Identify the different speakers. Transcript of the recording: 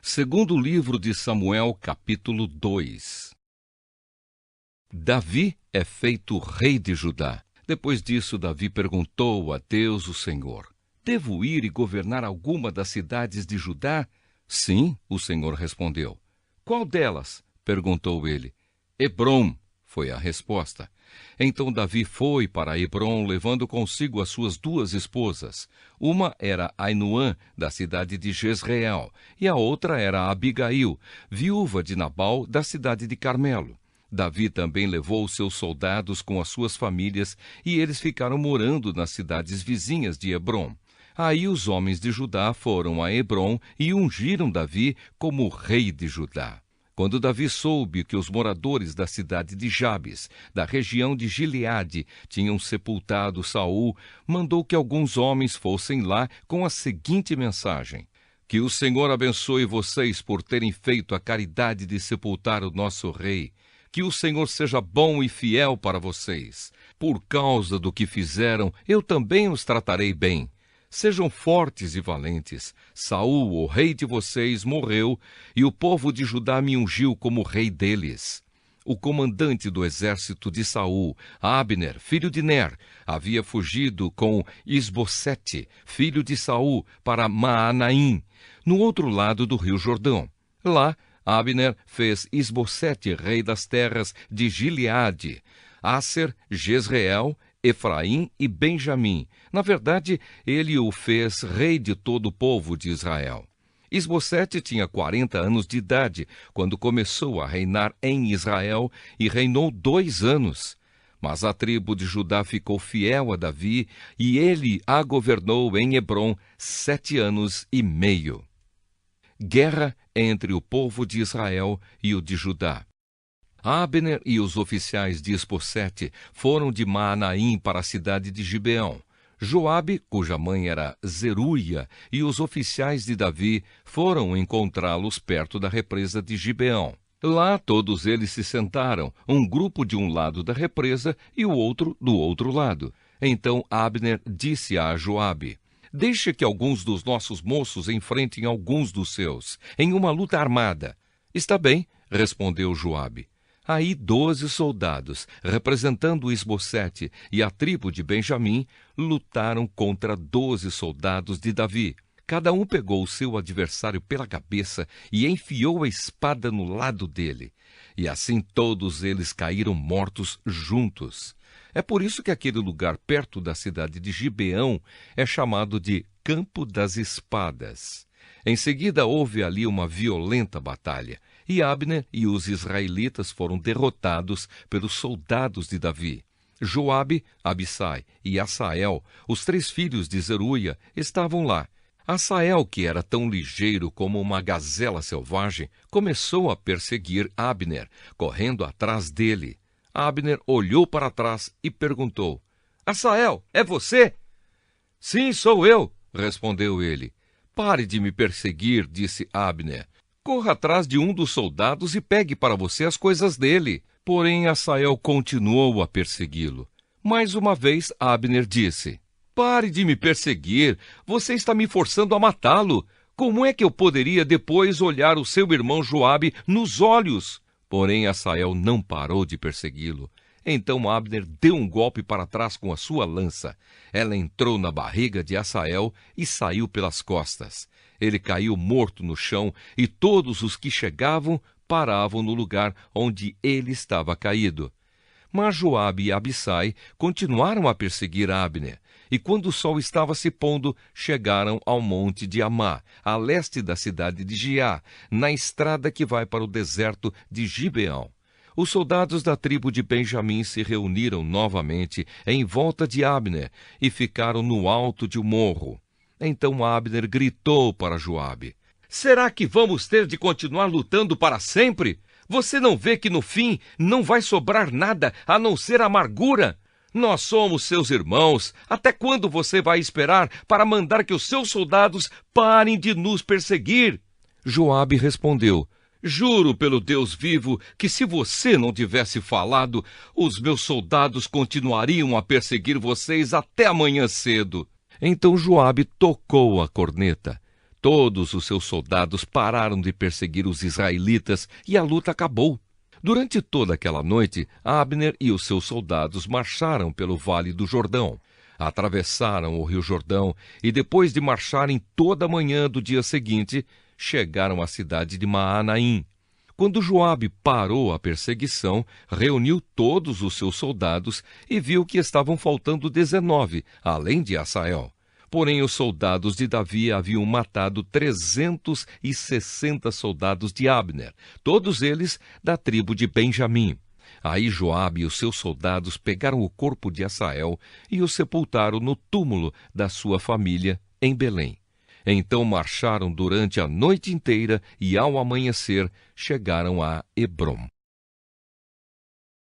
Speaker 1: Segundo livro de Samuel, capítulo 2. Davi é feito rei de Judá. Depois disso, Davi perguntou a Deus, o Senhor: devo ir e governar alguma das cidades de Judá? Sim, o Senhor respondeu. Qual delas? Perguntou ele. Hebrom, foi a resposta. Então Davi foi para Hebrom, levando consigo as suas duas esposas. Uma era Ainoã, da cidade de Jezreel, e a outra era Abigail, viúva de Nabal, da cidade de Carmelo. Davi também levou seus soldados com as suas famílias, e eles ficaram morando nas cidades vizinhas de Hebrom. Aí os homens de Judá foram a Hebrom e ungiram Davi como rei de Judá. Quando Davi soube que os moradores da cidade de Jabes, da região de Gileade, tinham sepultado Saul, mandou que alguns homens fossem lá com a seguinte mensagem: que o Senhor abençoe vocês por terem feito a caridade de sepultar o nosso rei. Que o Senhor seja bom e fiel para vocês. Por causa do que fizeram, eu também os tratarei bem. Sejam fortes e valentes. Saul, o rei de vocês, morreu, e o povo de Judá me ungiu como rei deles. O comandante do exército de Saul, Abner, filho de Ner, havia fugido com Isbosete, filho de Saul, para Maanaim, no outro lado do rio Jordão. Lá, Abner fez Isbosete rei das terras de Gileade, Aser, Jezreel, Efraim e Benjamim. Na verdade, ele o fez rei de todo o povo de Israel. Isbosete tinha 40 anos de idade quando começou a reinar em Israel e reinou 2 anos. Mas a tribo de Judá ficou fiel a Davi e ele a governou em Hebrom 7 anos e meio. Guerra entre o povo de Israel e o de Judá. Abner e os oficiais de Isbosete foram de Maanaim para a cidade de Gibeão. Joabe, cuja mãe era Zeruia, e os oficiais de Davi foram encontrá-los perto da represa de Gibeão. Lá todos eles se sentaram, um grupo de um lado da represa e o outro do outro lado. Então Abner disse a Joabe: deixe que alguns dos nossos moços enfrentem alguns dos seus, em uma luta armada. Está bem, respondeu Joabe. Aí 12 soldados, representando Isbosete e a tribo de Benjamim, lutaram contra 12 soldados de Davi. Cada um pegou o seu adversário pela cabeça e enfiou a espada no lado dele. E assim todos eles caíram mortos juntos. É por isso que aquele lugar perto da cidade de Gibeão é chamado de Campo das Espadas. Em seguida houve ali uma violenta batalha, e Abner e os israelitas foram derrotados pelos soldados de Davi. Joabe, Abissai e Asael, os 3 filhos de Zeruia, estavam lá. Asael, que era tão ligeiro como uma gazela selvagem, começou a perseguir Abner, correndo atrás dele. Abner olhou para trás e perguntou: Asael, é você? Sim, sou eu, respondeu ele. Pare de me perseguir, disse Abner. Corra atrás de um dos soldados e pegue para você as coisas dele. Porém, Asael continuou a persegui-lo. Mais uma vez, Abner disse: pare de me perseguir, você está me forçando a matá-lo. Como é que eu poderia depois olhar o seu irmão Joabe nos olhos? Porém, Asael não parou de persegui-lo. Então Abner deu um golpe para trás com a sua lança. Ela entrou na barriga de Asael e saiu pelas costas. Ele caiu morto no chão e todos os que chegavam paravam no lugar onde ele estava caído. Mas Joabe e Abissai continuaram a perseguir Abner, e quando o sol estava se pondo, chegaram ao monte de Amá, a leste da cidade de Giá, na estrada que vai para o deserto de Gibeão. Os soldados da tribo de Benjamim se reuniram novamente em volta de Abner e ficaram no alto de um morro. Então Abner gritou para Joabe: será que vamos ter de continuar lutando para sempre? Você não vê que no fim não vai sobrar nada a não ser amargura? Nós somos seus irmãos. Até quando você vai esperar para mandar que os seus soldados parem de nos perseguir? Joabe respondeu: juro pelo Deus vivo que se você não tivesse falado, os meus soldados continuariam a perseguir vocês até amanhã cedo. Então Joabe tocou a corneta. Todos os seus soldados pararam de perseguir os israelitas e a luta acabou. Durante toda aquela noite, Abner e os seus soldados marcharam pelo Vale do Jordão. Atravessaram o Rio Jordão e, depois de marcharem toda a manhã do dia seguinte, chegaram à cidade de Maanaim. Quando Joabe parou a perseguição, reuniu todos os seus soldados e viu que estavam faltando 19, além de Asael. Porém, os soldados de Davi haviam matado 360 soldados de Abner, todos eles da tribo de Benjamim. Aí Joabe e os seus soldados pegaram o corpo de Asael e o sepultaram no túmulo da sua família em Belém. Então marcharam durante a noite inteira e, ao amanhecer, chegaram a Hebrom.